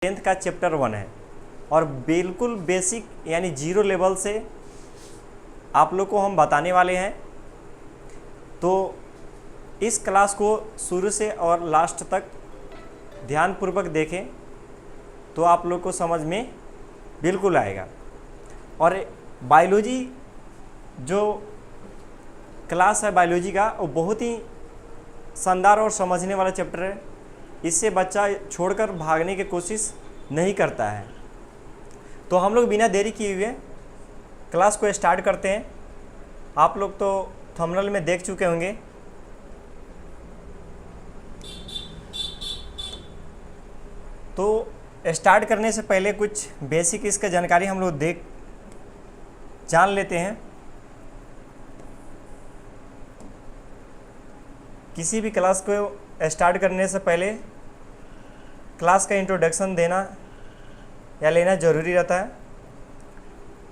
10th का chapter 1 है और बिल्कुल बेसिक यानी जीरो लेवल से आप लोग को हम बताने वाले हैं। तो इस क्लास को शुरू से और लास्ट तक ध्यानपूर्वक देखें तो आप लोग को समझ में बिल्कुल आएगा। और बायोलॉजी जो क्लास है बायोलॉजी का वो बहुत ही शानदार और समझने वाला चैप्टर है। इससे बच्चा छोड़कर भागने की कोशिश नहीं करता है। तो हम लोग बिना देरी किए हुए क्लास को स्टार्ट करते हैं। आप लोग तो थंबनेल में देख चुके होंगे। तो स्टार्ट करने से पहले कुछ बेसिक इसका जानकारी हम लोग जान लेते हैं। किसी भी क्लास को स्टार्ट करने से पहले क्लास का इंट्रोडक्शन देना या लेना ज़रूरी रहता है।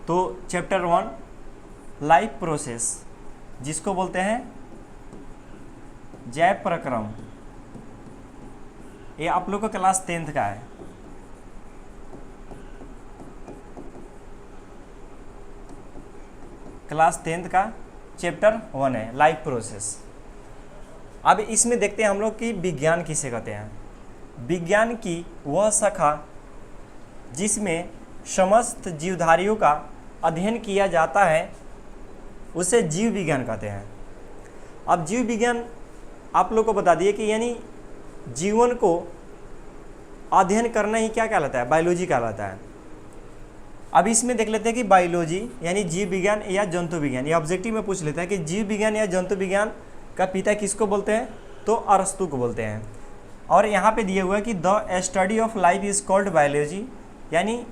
तो चैप्टर 1 लाइफ प्रोसेस, जिसको बोलते हैं जैव प्रक्रम, ये आप लोग को क्लास 10th का है। क्लास 10th का चैप्टर 1 है लाइफ प्रोसेस। अब इसमें देखते हैं हम लोग कि विज्ञान किसे कहते हैं। विज्ञान की वह शाखा जिसमें समस्त जीवधारियों का अध्ययन किया जाता है उसे जीव विज्ञान कहते हैं। अब जीव विज्ञान आप लोग को बता दिए कि यानी जीवन को अध्ययन करना ही क्या कहलाता है, बायोलॉजी कहलाता है। अब इसमें देख लेते हैं कि बायोलॉजी यानी जीव विज्ञान या जंतु विज्ञान, ये ऑब्जेक्टिव में पूछ लेता है कि जीव विज्ञान या जंतु विज्ञान का पिता किसको बोलते हैं, तो अरस्तु को बोलते हैं। और यहाँ पे दिया हुआ है कि the study of life is called biology, यानी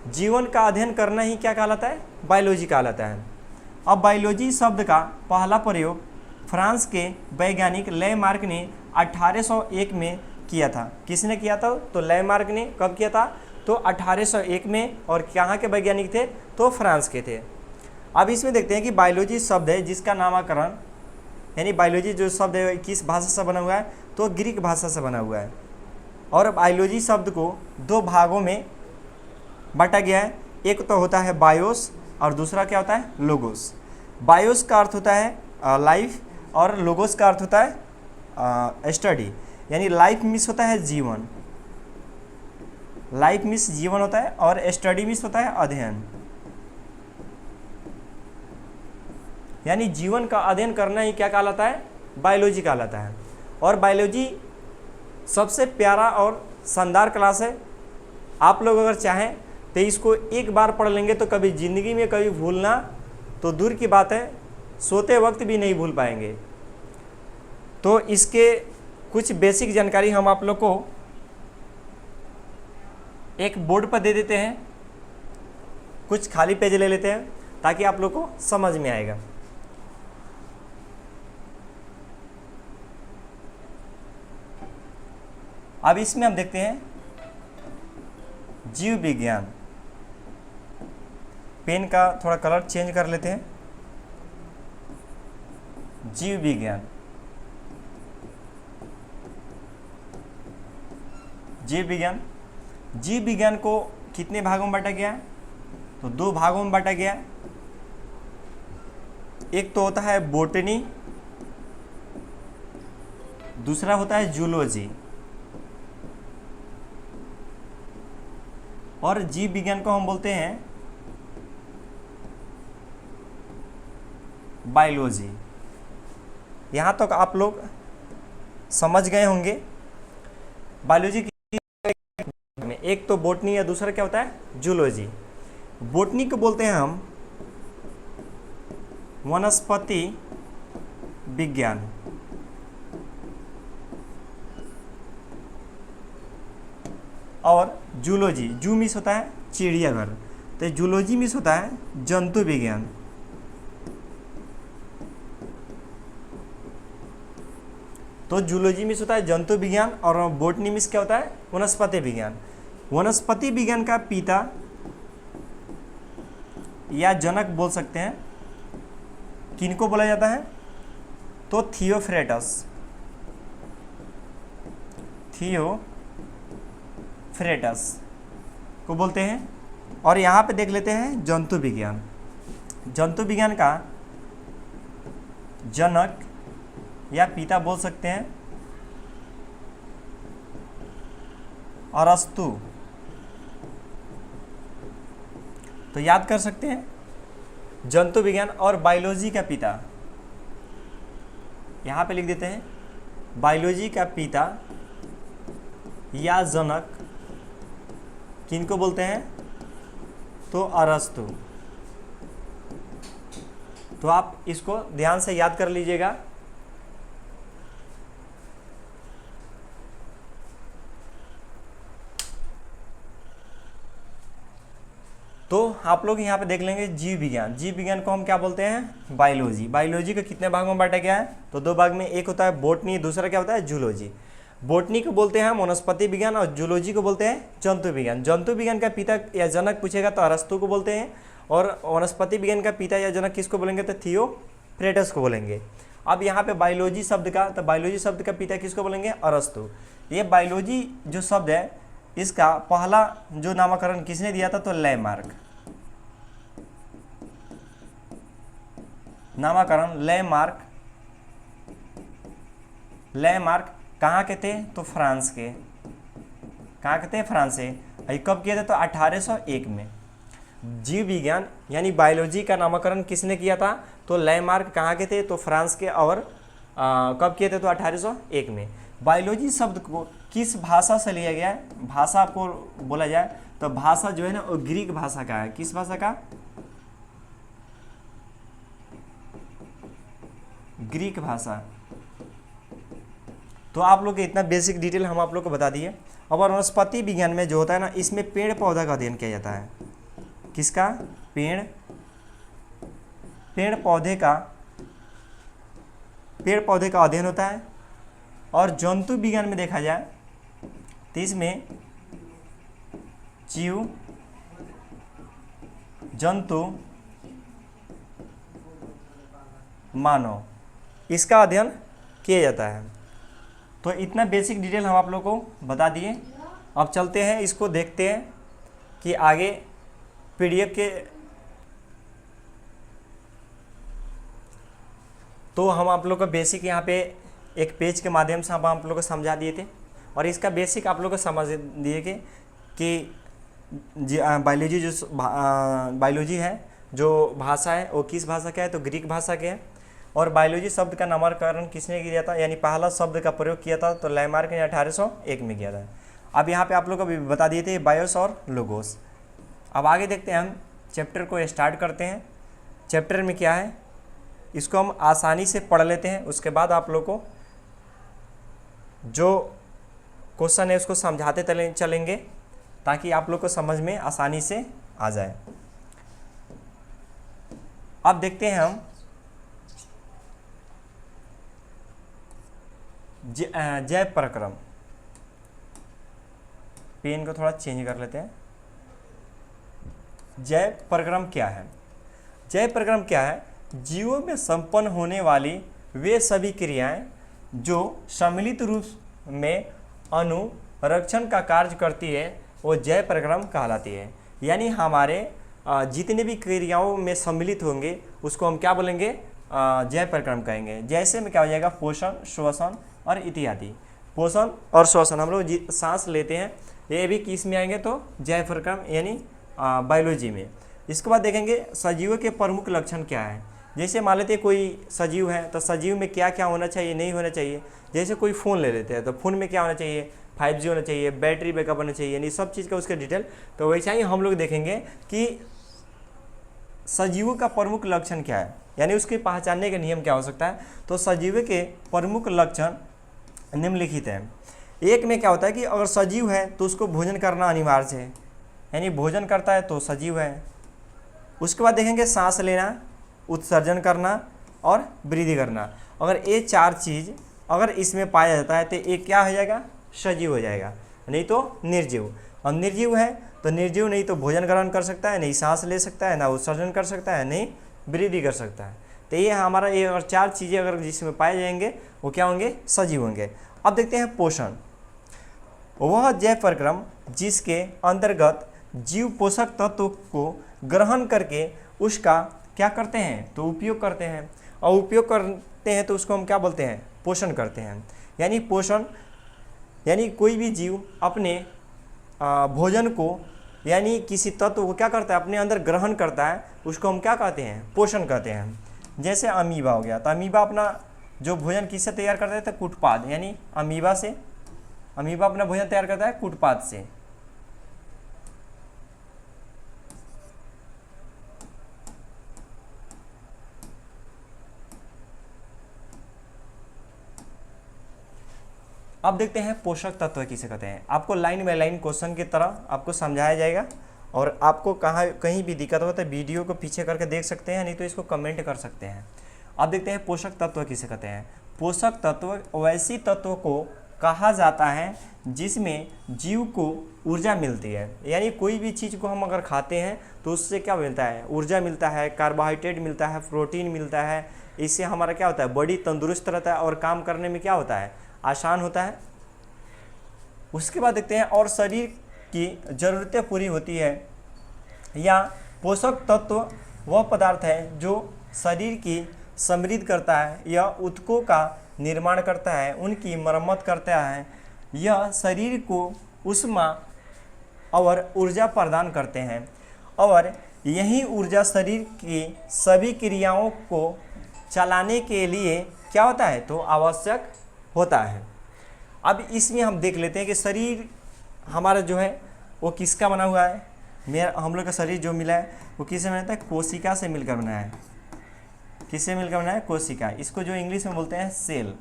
जीवन का अध्ययन करना ही क्या कहलाता है, बायोलॉजी कहलाता है। अब बायोलॉजी शब्द का पहला प्रयोग फ्रांस के वैज्ञानिक लेमार्क ने 1801 में किया था। किसने किया था, तो लेमार्क ने कब किया था, तो 1801 में। और कहाँ के वैज्ञानिक थे, तो फ्रांस के थे। अब इसमें देखते हैं कि बायोलॉजी शब्द है जिसका नामकरण यानी बायोलॉजी जो शब्द है किस भाषा से बना हुआ है, तो ग्रीक भाषा से बना हुआ है। और बायोलॉजी शब्द को दो भागों में बांटा गया है। एक तो होता है बायोस और दूसरा क्या होता है, लोगोस। बायोस का अर्थ होता है लाइफ और लोगोस का अर्थ होता है स्टडी, यानी लाइफ मीन्स होता है जीवन, लाइफ मीन्स जीवन होता है, और स्टडी मीन्स होता है अध्ययन, यानी जीवन का अध्ययन करना ही क्या कहलाता है, बायोलॉजी कहलाता है। और बायोलॉजी सबसे प्यारा और शानदार क्लास है। आप लोग अगर चाहें तो इसको एक बार पढ़ लेंगे तो कभी ज़िंदगी में कभी भूलना तो दूर की बात है, सोते वक्त भी नहीं भूल पाएंगे। तो इसके कुछ बेसिक जानकारी हम आप लोग को एक बोर्ड पर दे देते हैं। कुछ खाली पेज ले लेते हैं ताकि आप लोग को समझ में आएगा। अब इसमें हम देखते हैं जीव विज्ञान। पेन का थोड़ा कलर चेंज कर लेते हैं। जीव विज्ञान, जीव विज्ञान, जीव विज्ञान को कितने भागों में बांटा गया है, तो दो भागों में बांटा गया है। एक तो होता है बोटनी, दूसरा होता है जूलॉजी। और जीव विज्ञान को हम बोलते हैं बायोलॉजी। यहाँ तक आप लोग समझ गए होंगे। बायोलॉजी की में एक तो बोटनी या दूसरा क्या होता है, जूलॉजी। बोटनी को बोलते हैं हम वनस्पति विज्ञान, और जूलॉजी, जू मीन्स होता है चिड़ियाघर, तो जूलॉजी मीन्स होता है जंतु विज्ञान। तो जूलॉजी मीन्स होता है जंतु विज्ञान और बोटनी मीन्स क्या होता है, वनस्पति विज्ञान। वनस्पति विज्ञान का पिता या जनक बोल सकते हैं, किनको बोला जाता है, तो थियोफ्रेटस, फ्रेटस को बोलते हैं। और यहाँ पे देख लेते हैं जंतु विज्ञान। जंतु विज्ञान का जनक या पिता बोल सकते हैं अरस्तु। तो याद कर सकते हैं जंतु विज्ञान और बायोलॉजी का पिता, यहाँ पे लिख देते हैं बायोलॉजी का पिता या जनक किनको बोलते हैं, तो अरस्तु। तो आप इसको ध्यान से याद कर लीजिएगा। तो आप लोग यहाँ पे देख लेंगे जीव विज्ञान। जीव विज्ञान को हम क्या बोलते हैं, बायोलॉजी। बायोलॉजी को कितने भागों में बांटा गया है, तो 2 भाग में, एक होता है बोटनी, दूसरा क्या होता है जूलॉजी। बोटनी को बोलते हैं हम वनस्पति विज्ञान और जूलॉजी को बोलते हैं जंतु विज्ञान। जंतु विज्ञान का पिता या जनक पूछेगा तो अरस्तु को बोलते हैं, और वनस्पति विज्ञान का पिता या जनक किसको बोलेंगे, तो थियोफ्रेटस को बोलेंगे। अब यहाँ पे बायोलॉजी शब्द का, तो बायोलॉजी शब्द का पिता किसको बोलेंगे, अरस्तु। ये बायोलॉजी जो शब्द है इसका पहला जो नामकरण किसने दिया था, तो लैमार्क। नामकरण लैमार्क। लैमार्क कहाँ के थे, तो फ्रांस के। कहाँ के थे, फ्रांस से। कब किए थे, तो 1801 में। जीव विज्ञान यानी बायोलॉजी का नामकरण किसने किया था, तो लैमार्क कहाँ के थे, तो फ्रांस के। और कब किए थे, तो 1801 में। बायोलॉजी शब्द को किस भाषा से लिया गया है, भाषा आपको बोला जाए तो भाषा जो है ना वो ग्रीक भाषा का है। किस भाषा का, ग्रीक भाषा। तो आप लोग इतना बेसिक डिटेल हम आप लोग को बता दिए। अब वनस्पति विज्ञान में जो होता है ना, इसमें पेड़ पौधा का अध्ययन किया जाता है। किसका, पेड़ पौधे का अध्ययन होता है। और जंतु विज्ञान में देखा जाए तो इसमें जीव, जंतु, मानव, इसका अध्ययन किया जाता है। तो इतना बेसिक डिटेल हम आप लोग को बता दिए। अब चलते हैं, इसको देखते हैं कि आगे पीडीएफ के, तो हम आप लोग को बेसिक यहाँ पे एक पेज के माध्यम से हम आप लोग को समझा दिए थे। और इसका बेसिक आप लोग को समझ दिए कि बायोलॉजी है जो भाषा है वो किस भाषा का है, तो ग्रीक भाषा के है। और बायोलॉजी शब्द का नामकरण किसने किया था, यानी पहला शब्द का प्रयोग किया था, तो लैमार्क ने 1801 में किया था। अब यहाँ पे आप लोग को भी बता दिए थे बायोस और लोगोस। अब आगे देखते हैं, हम चैप्टर को स्टार्ट करते हैं। चैप्टर में क्या है इसको हम आसानी से पढ़ लेते हैं, उसके बाद आप लोग को जो क्वेश्चन है उसको समझाते चलेंगे ताकि आप लोग को समझ में आसानी से आ जाए। अब देखते हैं हम जैव प्रक्रम। पेन को थोड़ा चेंज कर लेते हैं। जैव प्रक्रम क्या है, जैव प्रक्रम क्या है, जीवों में संपन्न होने वाली वे सभी क्रियाएं जो सम्मिलित रूप में अनुरक्षण का कार्य करती है वो जैव प्रक्रम कहलाती है। यानी हमारे जितने भी क्रियाओं में सम्मिलित होंगे उसको हम क्या बोलेंगे, जैव प्रक्रम कहेंगे। जैसे में क्या हो जाएगा, पोषण, श्वसन और इत्यादि। पोषण और श्वसन हम लोग सांस लेते हैं, ये भी किस में आएंगे, तो जैव प्रक्रम यानी बायोलॉजी में। इसके बाद देखेंगे सजीवों के प्रमुख लक्षण क्या है। जैसे मान लेते हैं कोई सजीव है तो सजीव में क्या क्या होना चाहिए, नहीं होना चाहिए। जैसे कोई फ़ोन ले लेते हैं तो फ़ोन में क्या होना चाहिए, 5G होना चाहिए, बैटरी बैकअप होना चाहिए, यानी सब चीज़ का उसका डिटेल। तो वैसा ही हम लोग देखेंगे कि सजीवों का प्रमुख लक्षण क्या है, यानी उसके पहचानने का नियम क्या हो सकता है। तो सजीव के प्रमुख लक्षण निम्नलिखित हैं। एक में क्या होता है कि अगर सजीव है तो उसको भोजन करना अनिवार्य है, यानी भोजन करता है तो सजीव है। उसके बाद देखेंगे सांस लेना, उत्सर्जन करना और वृद्धि करना। अगर ये 4 चीज़ अगर इसमें पाया जाता है तो ये क्या हो जाएगा, सजीव हो जाएगा, नहीं तो निर्जीव। और निर्जीव है तो निर्जीव नहीं तो भोजन ग्रहण कर सकता है, नहीं सांस ले सकता है, ना उत्सर्जन कर सकता है, नहीं वृद्धि कर सकता है। तो ये हमारा ये अगर 4 चीज़ें अगर जिसमें पाए जाएंगे वो क्या होंगे, सजीव होंगे। अब देखते हैं पोषण। वह जैव प्रक्रम जिसके अंतर्गत जीव पोषक तत्व को ग्रहण करके उसका क्या करते हैं, तो उपयोग करते हैं, और उपयोग करते हैं तो उसको हम क्या बोलते हैं, पोषण करते हैं। यानी पोषण यानी कोई भी जीव अपने भोजन को यानी किसी तत्व को क्या करता है, अपने अंदर ग्रहण करता है, उसको हम क्या कहते हैं, पोषण कहते हैं। जैसे अमीबा हो गया, तो अमीबा अपना जो भोजन किससे तैयार करता है, तो कूटपाद, यानी अमीबा अपना भोजन तैयार करता है कूटपाद से। अब देखते हैं पोषक तत्व किसे कहते हैं। आपको लाइन बाय लाइन क्वेश्चन की तरह आपको समझाया जाएगा, और आपको कहीं भी दिक्कत हो तो वीडियो को पीछे करके देख सकते हैं, नहीं तो इसको कमेंट कर सकते हैं। अब देखते हैं पोषक तत्व किसे कहते हैं। पोषक तत्व वैसी तत्व को कहा जाता है जिसमें जीव को ऊर्जा मिलती है। यानी कोई भी चीज़ को हम अगर खाते हैं तो उससे क्या मिलता है, ऊर्जा मिलता है, कार्बोहाइड्रेट मिलता है, प्रोटीन मिलता है। इससे हमारा क्या होता है, बॉडी तंदुरुस्त रहता है और काम करने में क्या होता है, आसान होता है। उसके बाद देखते हैं और शरीर की ज़रूरतें पूरी होती है, या पोषक तत्व वह पदार्थ है जो शरीर की समृद्ध करता है, या ऊतकों का निर्माण करता है, उनकी मरम्मत करता है, यह शरीर को ऊष्मा और ऊर्जा प्रदान करते हैं, और यही ऊर्जा शरीर की सभी क्रियाओं को चलाने के लिए क्या होता है, तो आवश्यक होता है। अब इसमें हम देख लेते हैं कि शरीर हमारा जो है वो किसका बना हुआ है। हम लोग का शरीर जो मिला है वो किससे बना है, कोशिका से मिलकर बना है। किससे मिलकर बना है, कोशिका। इसको जो इंग्लिश में बोलते हैं सेल।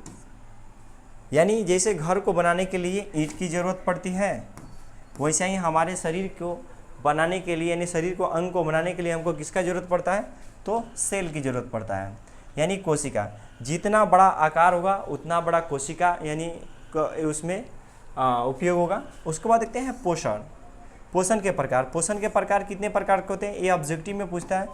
यानी जैसे घर को बनाने के लिए ईंट की ज़रूरत पड़ती है, वैसे ही हमारे शरीर को बनाने के लिए, यानी शरीर को अंग को बनाने के लिए हमको किसका ज़रूरत पड़ता है, तो सेल की ज़रूरत पड़ता है, यानी कोशिका। जितना बड़ा आकार होगा उतना बड़ा कोशिका यानी उसमें उपयोग होगा। उसके बाद देखते हैं पोषण। पोषण के प्रकार कितने प्रकार के होते हैं, ये ऑब्जेक्टिव में पूछता है।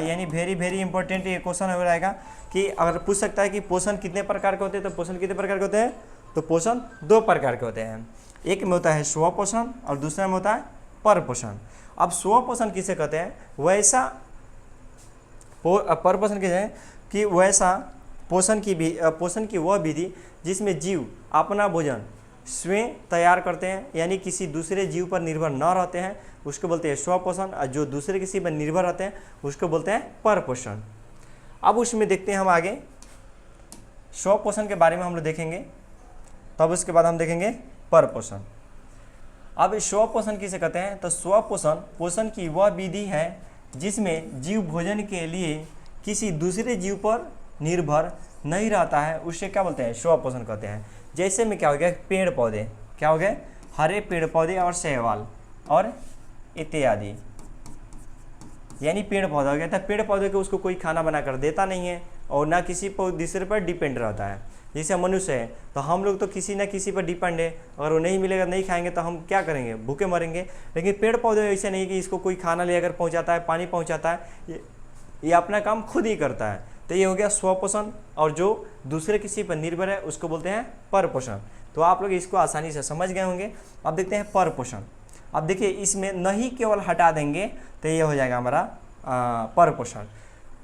यानी वेरी इंपॉर्टेंट ये क्वेश्चन हो रहेगा कि अगर पूछ सकता है कि पोषण कितने प्रकार के होते हैं, तो पोषण कितने प्रकार के होते हैं, तो पोषण 2 प्रकार के होते हैं। एक में होता है स्व पोषण और दूसरे में होता है पर पोषण। अब स्व पोषण किसे कहते हैं, वैसा पर पोषण किसे हैं कि वैसा पोषण की वह विधि जिसमें जीव अपना भोजन स्वयं तैयार करते हैं, यानी किसी दूसरे जीव पर निर्भर न रहते हैं, उसको बोलते हैं स्व पोषण। और जो दूसरे किसी पर निर्भर रहते हैं उसको बोलते हैं पर पोषण। अब उसमें देखते हैं हम आगे स्व पोषण के बारे में हम लोग देखेंगे, तब उसके बाद हम देखेंगे पर पोषण। अब स्व पोषण किसे कहते हैं, तो स्व पोषण की वह विधि है जिसमें जीव भोजन के लिए किसी दूसरे जीव पर निर्भर नहीं रहता है, उससे क्या बोलते हैं, स्व पोषण कहते हैं। जैसे में क्या हो गया, पेड़ पौधे, क्या हो गए, हरे पेड़ पौधे और शैवाल और इत्यादि, यानी पेड़ पौधा हो गया। था पेड़ पौधे को उसको कोई खाना बना कर देता नहीं है और ना किसी पर दूसरे पर डिपेंड रहता है। जैसे मनुष्य है तो हम लोग तो किसी न किसी पर डिपेंड है, अगर वो नहीं मिलेगा, नहीं खाएंगे तो हम क्या करेंगे, भूखे मरेंगे। लेकिन पेड़ पौधे ऐसे नहीं कि इसको कोई खाना ले अगर पहुँचाता है, पानी पहुँचाता है, ये अपना काम खुद ही करता है। तो ये हो गया स्वपोषण, और जो दूसरे किसी पर निर्भर है उसको बोलते हैं पर पोषण। तो आप लोग इसको आसानी से समझ गए होंगे। अब देखते हैं पर पोषण। अब देखिए इसमें नहीं केवल हटा देंगे तो ये हो जाएगा हमारा पर पोषण।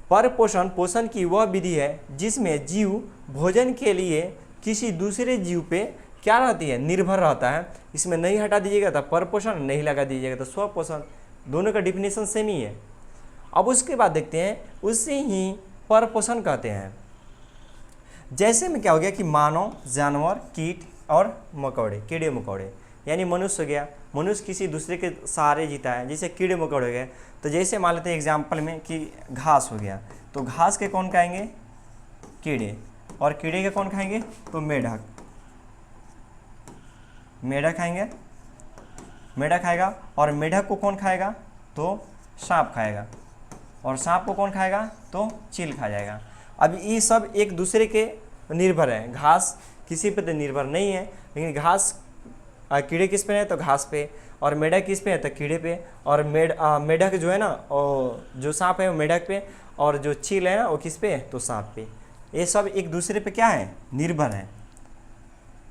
पर पोषण पोषण की वह विधि है जिसमें जीव भोजन के लिए किसी दूसरे जीव पे क्या रहती है, निर्भर रहता है। इसमें नहीं हटा दीजिएगा तो पर पोषण, नहीं लगा दीजिएगा तो स्वपोषण, दोनों का डिफिनेशन सेम ही है। अब उसके बाद देखते हैं उसे ही पर पोषण कहते हैं। जैसे में क्या हो गया कि मानव, जानवर, कीट और मकोड़े, कीड़े मकोड़े, यानी मनुष्य हो गया, मनुष्य किसी दूसरे के सहारे जीता है। जैसे कीड़े मकोड़े हो गए, तो जैसे मान लेते हैं एग्जाम्पल में कि घास हो गया, तो घास के कौन खाएंगे, कीड़े, और कीड़े के कौन खाएंगे, तो मेढक, मेढक खाएंगे, मेढक खाएगा। और मेढक को कौन खाएगा, तो सांप खाएगा, और सांप को कौन खाएगा, तो चील खा जाएगा। अब ये सब एक दूसरे के निर्भर है। घास किसी पे तो निर्भर नहीं है, लेकिन घास कीड़े किस पे है, तो घास पे, और मेढक किस पे है, तो कीड़े पे, और मेढक जो है ना, और जो सांप है वो मेढक पे, और जो चील है ना वो किस पे है, तो सांप पे। ये सब एक दूसरे पे क्या है, निर्भर है।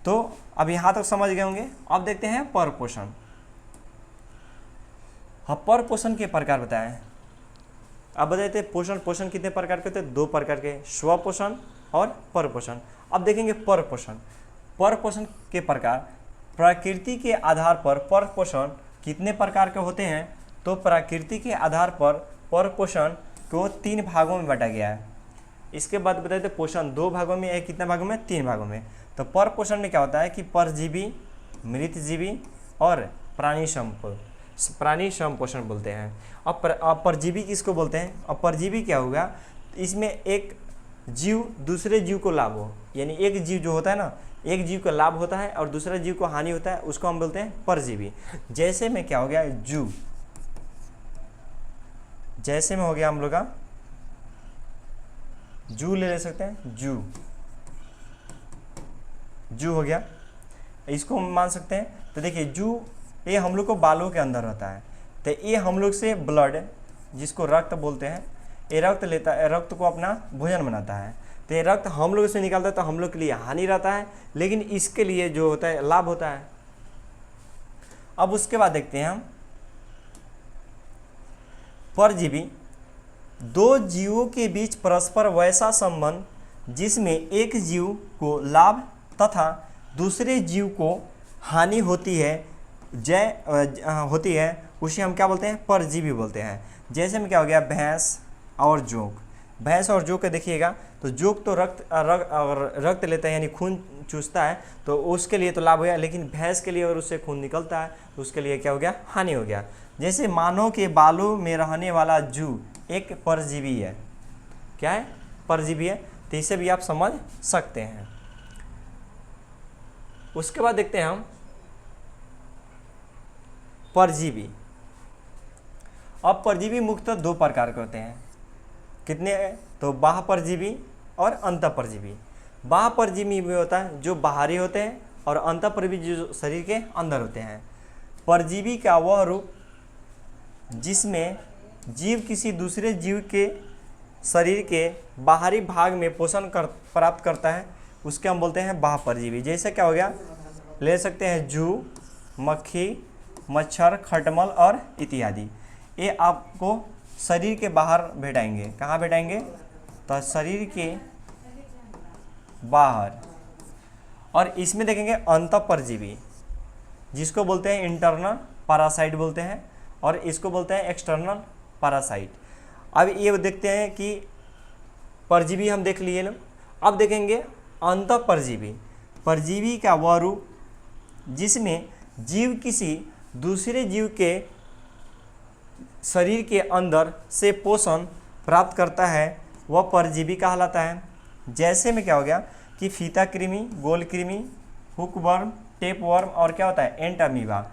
तो अब यहाँ तक समझ गए होंगे। अब देखते हैं पर पोषण। हाँ, पर पोषण के प्रकार बताएं। अब बताते पोषण पोषण कितने प्रकार के होते हैं? 2 प्रकार के, स्व पोषण और पर पोषण। अब देखेंगे पर पोषण। पर पोषण के प्रकार, प्रकृति के आधार पर पोषण कितने प्रकार के होते हैं? तो प्रकृति के आधार पर पोषण को 3 भागों में बांटा गया है। इसके बाद बताते पोषण 2 भागों में है, कितने भागों में? 3 भागों में। तो पर पोषण में क्या होता है कि परजीवी, मृतजीवी और प्राणी समपोषण बोलते हैं। अब परजीवी किसको बोलते हैं? अब परजीवी क्या होगा? इसमें एक जीव दूसरे जीव को लाभ हो, यानी एक जीव जो होता है ना, एक जीव को लाभ होता है और दूसरे जीव को हानि होता है, उसको हम बोलते हैं परजीवी। जैसे में क्या हो गया? जू, जैसे में हो गया हम लोग का जू ले सकते हैं, जू हो गया, इसको हम मान सकते हैं। तो देखिए जू, ये हम लोग को बालों के अंदर रहता है, तो ये हम लोग से ब्लड, जिसको रक्त बोलते हैं, ये रक्त लेता है, रक्त को अपना भोजन बनाता है। तो ये रक्त हम लोग से निकलता है, तो हम लोग के लिए हानि रहता है, लेकिन इसके लिए जो होता है लाभ होता है। अब उसके बाद देखते हैं हम परजीवी, 2 जीवों के बीच परस्पर वैसा संबंध जिसमें एक जीव को लाभ तथा दूसरे जीव को हानि होती है, उसे हम क्या बोलते हैं? परजीवी बोलते हैं। जैसे में क्या हो गया? भैंस और जोंक। भैंस और जोंक देखिएगा, तो जोंक तो रक्त लेता है, यानी खून चूसता है, तो उसके लिए तो लाभ हो गया, लेकिन भैंस के लिए और उससे खून निकलता है, तो उसके लिए क्या हो गया? हानि हो गया। जैसे मानव के बालों में रहने वाला जू एक परजीवी है। क्या है? परजीवी है। तो इसे भी आप समझ सकते हैं। उसके बाद देखते हैं हम परजीवी। अब परजीवी मुख्यतः 2 प्रकार के होते हैं। कितने हैं? तो बाह्य परजीवी और अंतःपरजीवी। बाह्य परजीवी में होता है जो बाहरी होते हैं, और अंतःपरजीवी जो शरीर के अंदर होते हैं। परजीवी का वह रूप जिसमें जीव किसी दूसरे जीव के शरीर के बाहरी भाग में पोषण प्राप्त करता है, उसके हम बोलते हैं बाह्य परजीवी। जैसे क्या हो गया? ले सकते हैं जू, मक्खी, मच्छर, खटमल और इत्यादि। ये आपको शरीर के बाहर भेटाएंगे। कहाँ भेटाएंगे? तो शरीर के बाहर। और इसमें देखेंगे अंतःपरजीवी, जिसको बोलते हैं इंटरनल पैरासाइट बोलते हैं, और इसको बोलते हैं एक्सटर्नल पैरासाइट। अब ये देखते हैं कि परजीवी हम देख लिए लोग। अब देखेंगे अंतःपरजीवी। परजीवी का वह रूप जिसमें जीव किसी दूसरे जीव के शरीर के अंदर से पोषण प्राप्त करता है, वह परजीवी कहलाता है। जैसे में क्या हो गया कि फीता कृमि, गोल कृमि, हुकवर्म, टेपवर्म और क्या होता है? एंट अमीबा,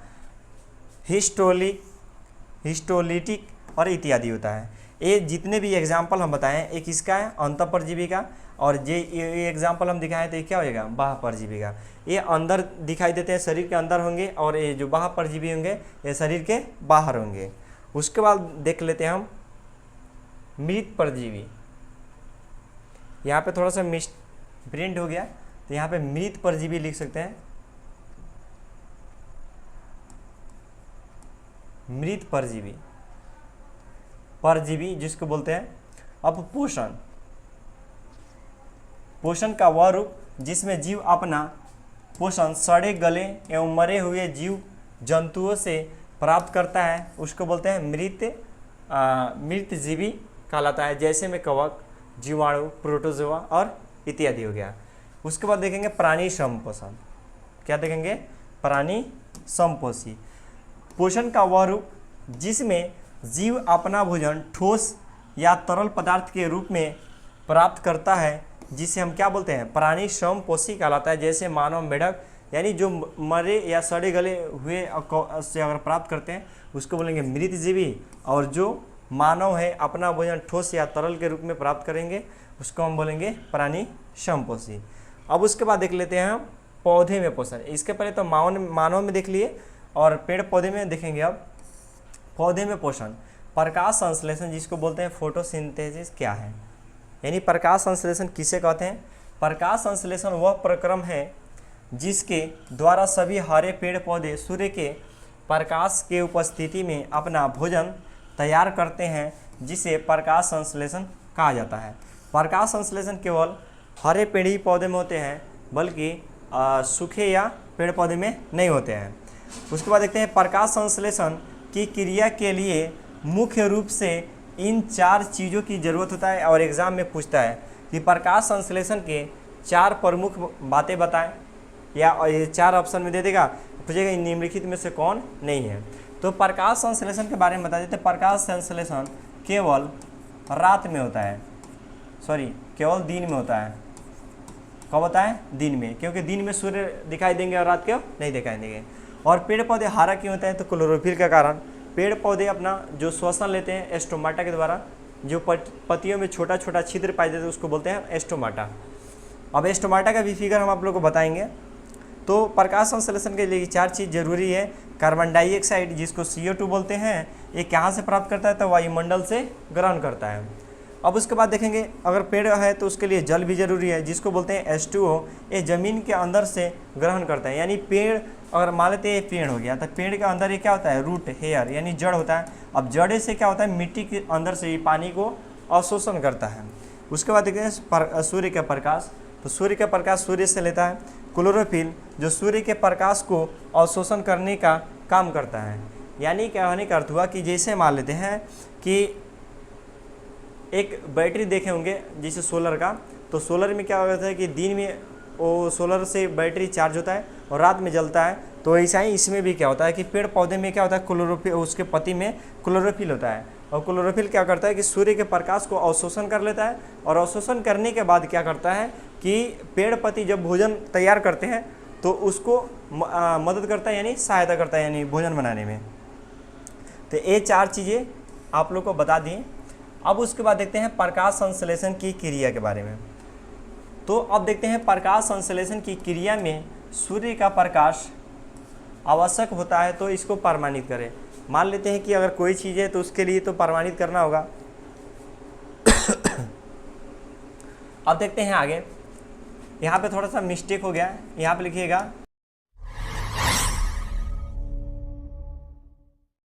हिस्टोलिटिक और इत्यादि होता है। ये जितने भी एग्जाम्पल हम बताएं, एक इसका है अंतःपरजीवी का, और ये एग्जाम्पल हम दिखाएं तो ये क्या हो जाएगा? बाह्य परजीवी का। ये अंदर दिखाई देते हैं, शरीर के अंदर होंगे, और ये जो बाह्य परजीवी होंगे ये शरीर के बाहर होंगे। उसके बाद देख लेते हैं हम मृत परजीवी। यहाँ पे थोड़ा सा मिस प्रिंट हो गया, तो यहाँ पे मृत परजीवी लिख सकते हैं। मृत परजीवी, परजीवी जिसको बोलते हैं। अब पोषण, पोषण का वह रूप जिसमें जीव अपना पोषण सड़े गले एवं मरे हुए जीव जंतुओं से प्राप्त करता है, उसको बोलते हैं मृतजीवी कहलाता है। जैसे में कवक, जीवाणु, प्रोटोजोआ और इत्यादि हो गया। उसके बाद देखेंगे प्राणी समपोषण। क्या देखेंगे? प्राणी समपोषी। पोषण का वह रूप जिसमें जीव अपना भोजन ठोस या तरल पदार्थ के रूप में प्राप्त करता है, जिसे हम क्या बोलते हैं? प्राणी समपोषी कहलाता है। जैसे मानव, मेढक, यानी जो मरे या सड़े गले हुए से अगर प्राप्त करते हैं उसको बोलेंगे मृतजीवी, और जो मानव है अपना भोजन ठोस या तरल के रूप में प्राप्त करेंगे उसको हम बोलेंगे प्राणी समपोषी। अब उसके बाद देख लेते हैं हम पौधे में पोषण। इसके पहले तो मानव में देख लिए, और पेड़ पौधे में देखेंगे। अब पौधे में पोषण, प्रकाश संश्लेषण जिसको बोलते हैं फोटोसिंथेसिस क्या है, यानी प्रकाश संश्लेषण किसे कहते हैं? प्रकाश संश्लेषण वह प्रक्रम है जिसके द्वारा सभी हरे पेड़ पौधे सूर्य के प्रकाश के उपस्थिति में अपना भोजन तैयार करते हैं, जिसे प्रकाश संश्लेषण कहा जाता है। प्रकाश संश्लेषण केवल हरे पेड़ ही पौधे में होते हैं, बल्कि सूखे या पेड़ पौधे में नहीं होते हैं। उसके बाद देखते हैं प्रकाश संश्लेषण की क्रिया के लिए मुख्य रूप से इन 4 चीज़ों की ज़रूरत होता है, और एग्ज़ाम में पूछता है कि प्रकाश संश्लेषण के 4 प्रमुख बातें बताएं, या ये 4 ऑप्शन में दे देगा, पूछेगा निम्नलिखित में से कौन नहीं है। तो प्रकाश संश्लेषण के बारे में बता देते हैं। प्रकाश संश्लेषण केवल रात में होता है, केवल दिन में होता है। कब होता है? दिन में, क्योंकि दिन में सूर्य दिखाई देंगे और रात को नहीं दिखाई देंगे। और पेड़ पौधे हरा क्यों होता है? तो क्लोरोफिल के कारण पेड़ पौधे अपना जो श्वसन लेते हैं एस्टोमाटा के द्वारा, जो पत्तियों में छोटा छोटा छिद्र पाए जाते हैं उसको बोलते हैं एस्टोमाटा। अब एस्टोमाटा का भी फिगर हम आप लोग को बताएंगे। तो प्रकाश संश्लेषण के लिए 4 चीज़ जरूरी है। कार्बन डाइऑक्साइड, जिसको CO2 बोलते हैं, ये कहाँ से प्राप्त करता है? तो वायुमंडल से ग्रहण करता है। अब उसके बाद देखेंगे, अगर पेड़ है तो उसके लिए जल भी जरूरी है, जिसको बोलते हैं H2O। ये ज़मीन के अंदर से ग्रहण करता है। यानी पेड़, अगर मान लेते हैं पेड़ हो गया, तो पेड़ के अंदर ये क्या होता है? रूट, हेयर, यानी जड़ होता है। अब जड़े से क्या होता है? मिट्टी के अंदर से ये पानी को अवशोषण करता है। उसके बाद देखते हैं सूर्य का प्रकाश। तो सूर्य का प्रकाश सूर्य से लेता है। क्लोरोफिल, जो सूर्य के प्रकाश को अवशोषण करने का काम करता है। यानी कहने का अर्थ हुआ कि जैसे मान लेते हैं कि एक बैटरी देखे होंगे जैसे सोलर का, तो सोलर में क्या होता है कि दिन में वो सोलर से बैटरी चार्ज होता है और रात में जलता है। तो ऐसा ही इसमें भी क्या होता है कि पेड़ पौधे में क्या होता है? क्लोरोफिल, उसके पत्ती में क्लोरोफिल होता है। और क्लोरोफिल क्या करता है कि सूर्य के प्रकाश को अवशोषण कर लेता है, और अवशोषण करने के बाद क्या करता है कि पेड़ पत्ती जब भोजन तैयार करते हैं तो उसको मदद करता है, यानी सहायता करता है, यानी भोजन बनाने में। तो ये 4 चीज़ें आप लोग को बता दिए। अब उसके बाद देखते हैं प्रकाश संश्लेषण की क्रिया के बारे में। तो अब देखते हैं प्रकाश संश्लेषण की क्रिया में सूर्य का प्रकाश आवश्यक होता है, तो इसको प्रमाणित करें। मान लेते हैं कि अगर कोई चीज़ है तो उसके लिए तो प्रमाणित करना होगा। अब देखते हैं आगे, यहाँ पे थोड़ा सा मिस्टेक हो गया। यहाँ पे लिखिएगा